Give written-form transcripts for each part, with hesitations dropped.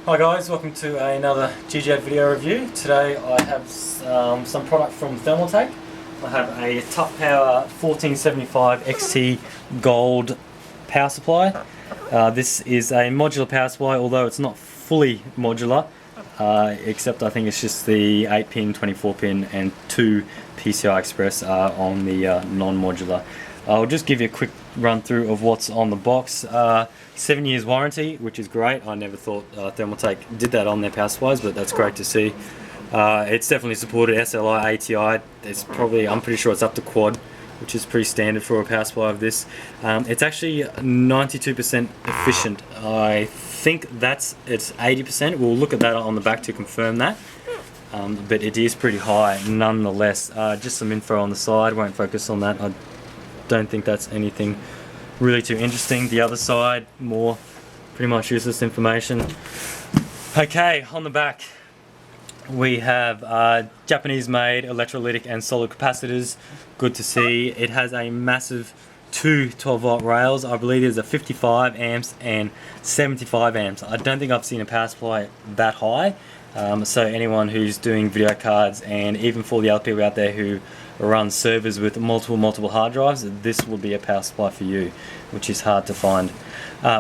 Hi guys, welcome to another GGF video review. Today I have some product from Thermaltake. I have a Toughpower 1475 XT Gold power supply. This is a modular power supply, although it's not fully modular, except I think it's just the 8-pin, 24-pin and 2 PCI Express are on the non-modular. I'll just give you a quick run through of what's on the box. 7 years warranty, which is great. I never thought Thermaltake did that on their power supplies, but that's great to see. It's definitely supported SLI, ATI. It's probably, I'm pretty sure it's up to quad, which is pretty standard for a power supply of this. It's actually 92% efficient. I think it's 80%. We'll look at that on the back to confirm that. But it is pretty high nonetheless. Just some info on the side, won't focus on that. I don't think that's anything really too interesting. The other side, more pretty much useless information. Okay, on the back we have Japanese made electrolytic and solid capacitors. Good to see. It has a massive two 12-volt rails. I believe there's a 55 amps and 75 amps. I don't think I've seen a power supply that high. So anyone who's doing video cards, and even for the other people out there who run servers with multiple hard drives, this will be a power supply for you, which is hard to find.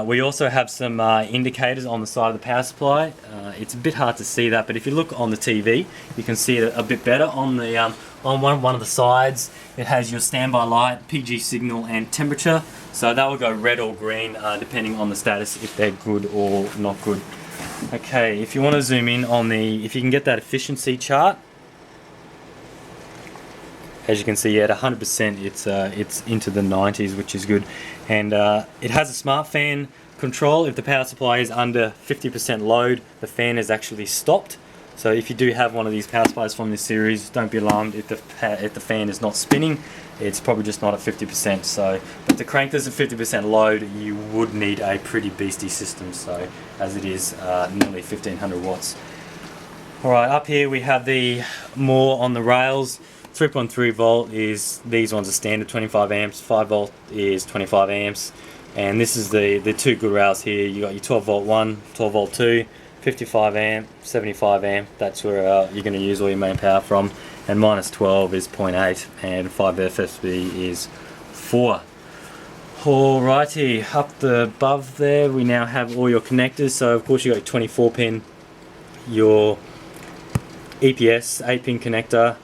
We also have some indicators on the side of the power supply. It's a bit hard to see that, but if you look on the TV, you can see it a bit better. On the on one of the sides, it has your standby light, PG signal, and temperature. So that will go red or green depending on the status, if they're good or not good. Okay, if you want to zoom in on if you can get that efficiency chart. As you can see, at 100%, it's into the 90s, which is good. And it has a smart fan control. If the power supply is under 50% load, the fan is actually stopped. So if you do have one of these power supplies from this series, don't be alarmed if the fan is not spinning. It's probably just not at 50%. So, but to crank this at 50% load, you would need a pretty beastie system. So, as it is, nearly 1500 watts. All right, up here we have the more on the rails. 3.3 volt is, these ones are standard 25 amps, 5 volt is 25 amps, and this is the two good rails here. You got your 12 volt 1, 12 volt 2, 55 amp, 75 amp, that's where you're going to use all your main power from, and minus 12 is 0.8, and 5 FSB is 4. Alrighty, up above there we now have all your connectors. So of course you got your 24 pin, your EPS 8-pin connector,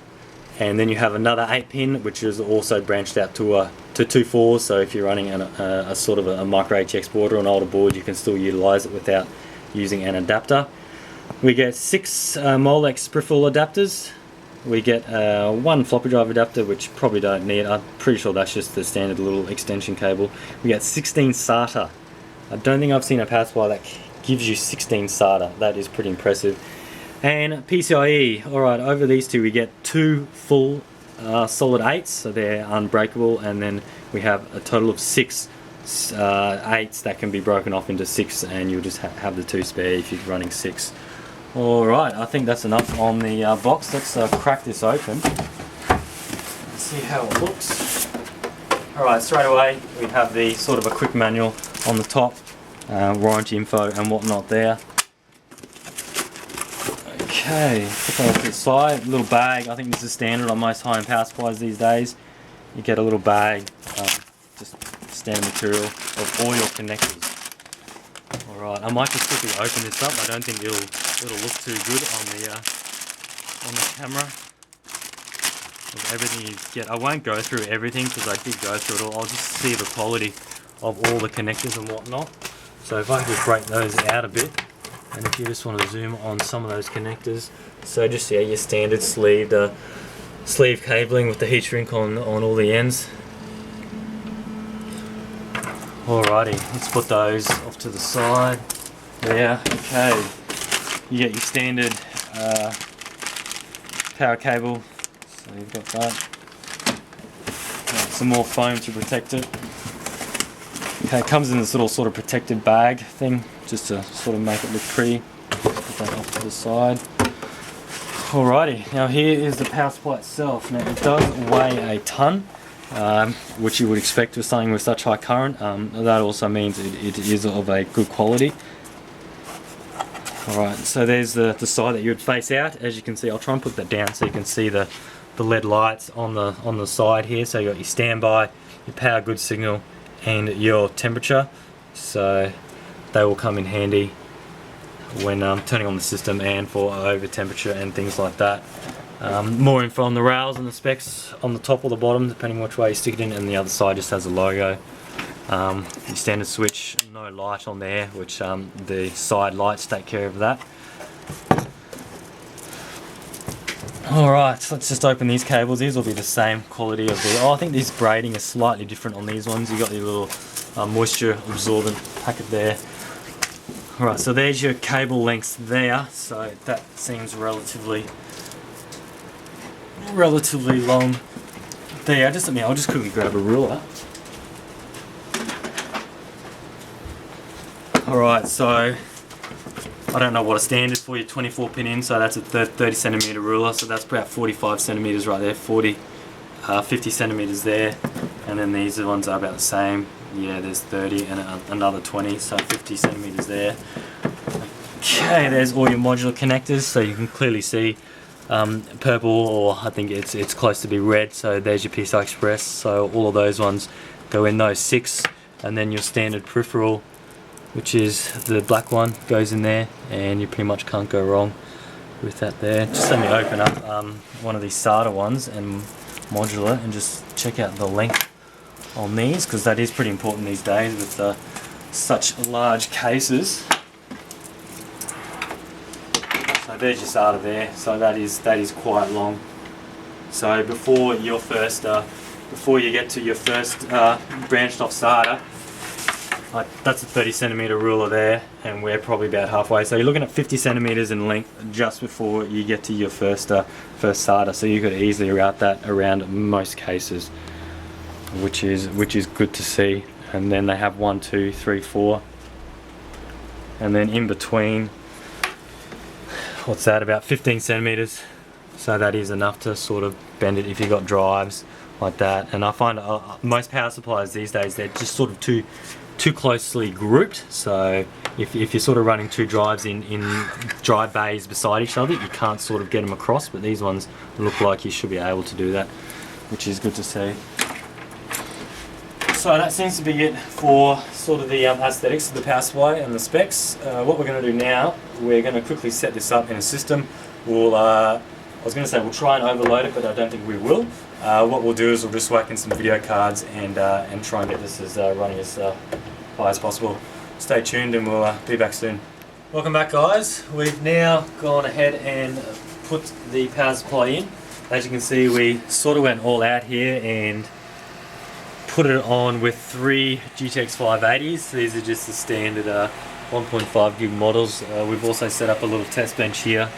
and then you have another 8-pin, which is also branched out to 2 4s. So if you're running a sort of a micro HX board or an older board, you can still utilize it without using an adapter. We get 6 Molex peripheral adapters. We get 1 floppy drive adapter, which probably don't need. I'm pretty sure that's just the standard little extension cable. We get 16 SATA. I don't think I've seen a power supply that gives you 16 SATA. That is pretty impressive. And PCIe. Alright, over these two we get 2 full solid 8s, so they're unbreakable, and then we have a total of 6 8s that can be broken off into 6, and you'll just have the 2 spare if you're running 6. Alright, I think that's enough on the box. Let's crack this open. Let's see how it looks. Alright, straight away we have the sort of a quick manual on the top, warranty info and whatnot there. Okay, put that off to the side. Little bag. I think this is standard on most high-end power supplies these days. You get a little bag, just standard material of all your connectors. Alright, I might just quickly open this up. I don't think it'll look too good on the camera. With everything you get. I won't go through everything because I did go through it all. I'll just see the quality of all the connectors and whatnot. So if I can just break those out a bit. And if you just want to zoom on some of those connectors, so just your standard sleeve cabling with the heat shrink on all the ends. Alrighty, let's put those off to the side. There, okay. You get your standard power cable, so you've got that. Got some more foam to protect it. Okay, it comes in this little sort of protected bag thing, just to sort of make it look pretty. Put that off to the side. Alrighty, now here is the power supply itself. Now it does weigh a ton, which you would expect with something with such high current. That also means it is of a good quality. Alright, so there's the side that you would face out. As you can see, I'll try and put that down so you can see the LED lights on the side here. So you got your standby, your power good signal, and your temperature. So they will come in handy when turning on the system and for over temperature and things like that. More info on the rails and the specs on the top or the bottom, depending which way you stick it in, and the other side just has a logo. Your standard switch, no light on there, which the side lights take care of that. Alright, so let's just open these cables. These will be the same quality of the... I think this braiding is slightly different on these ones. You got your little moisture absorbent packet there. Alright, so there's your cable lengths there. So that seems relatively long there. I'll just quickly grab a ruler. Alright, so I don't know what a standard for your 24 pin in, so that's a 30 centimeter ruler, so that's about 45 centimeters right there, 50 centimeters there, and then these ones are about the same. Yeah, there's 30 and another 20, so 50 centimeters there. Okay, there's all your modular connectors, so you can clearly see purple, or I think it's close to be red, so there's your PCI Express, so all of those ones go in those 6, and then your standard peripheral, which is the black one, goes in there, and you pretty much can't go wrong with that there. Just let me open up one of these SATA ones and modular and just check out the length on these, because that is pretty important these days with such large cases. So there's your SATA there, so that is quite long. So before you get to your first branched off SATA, that's a 30 centimeter ruler there, and we're probably about halfway. So you're looking at 50 centimeters in length just before you get to your first SATA. So you could easily route that around most cases, which is good to see. And then they have 1, 2, 3, 4, and then in between, what's that? About 15 centimeters. So that is enough to sort of bend it if you've got drives like that. And I find most power supplies these days, they're just sort of too closely grouped, so if you're sort of running 2 drives in drive bays beside each other, you can't sort of get them across, but these ones look like you should be able to do that, which is good to see. So that seems to be it for sort of the aesthetics of the power supply and the specs. What we're going to do now, we're going to quickly set this up in a system. I was going to say we'll try and overload it, but I don't think we will. What we'll do is we'll just whack in some video cards and try and get this as running as high as possible. Stay tuned and we'll be back soon. Welcome back, guys. We've now gone ahead and put the power supply in. As you can see, we sort of went all out here and put it on with 3 GTX 580s. These are just the standard 1.5 gig models. We've also set up a little test bench here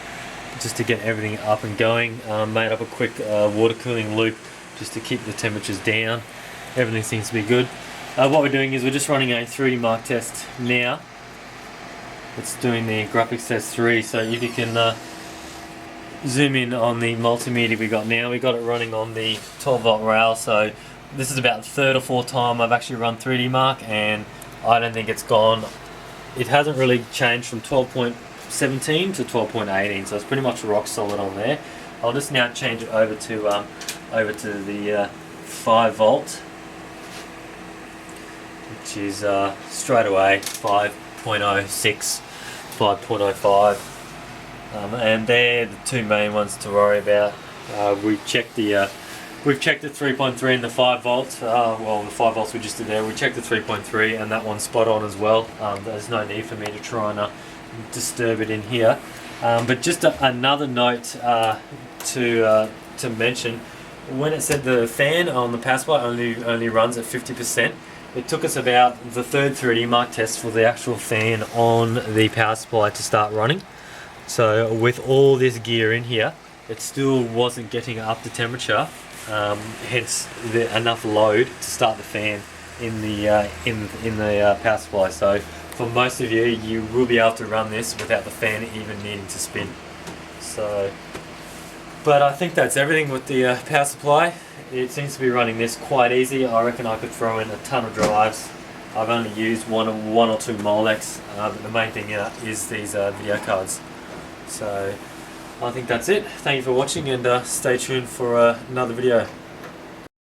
just to get everything up and going. Made up a quick water cooling loop just to keep the temperatures down. Everything seems to be good. What we're doing is we're just running a 3D mark test now. It's doing the graphics test 3, so if you can zoom in on the multimedia we got now. We got it running on the 12 volt rail, so this is about the 3rd or 4th time I've actually run 3D mark, and I don't think it's gone. It hasn't really changed from 12.17 to 12.18, so it's pretty much rock solid on there. I'll just now change it over to the 5 volt, which is straight away 5.06, 5.05, and they're the 2 main ones to worry about. We've checked the 3.3 and the 5 volts. Well, the 5 volts we just did there. We checked the 3.3, and that one's spot on as well. There's no need for me to try and disturb it in here. But just another note to mention. When it said the fan on the power supply only runs at 50%, it took us about the 3rd 3D mark test for the actual fan on the power supply to start running. So with all this gear in here, it still wasn't getting up to temperature. Hence enough load to start the fan in the power supply. So for most of you, you will be able to run this without the fan even needing to spin. So, but I think that's everything with the power supply. It seems to be running this quite easy. I reckon I could throw in a ton of drives I've only used one or two Molex, but the main thing is these video cards. So I think that's it. Thank you for watching, and stay tuned for another video.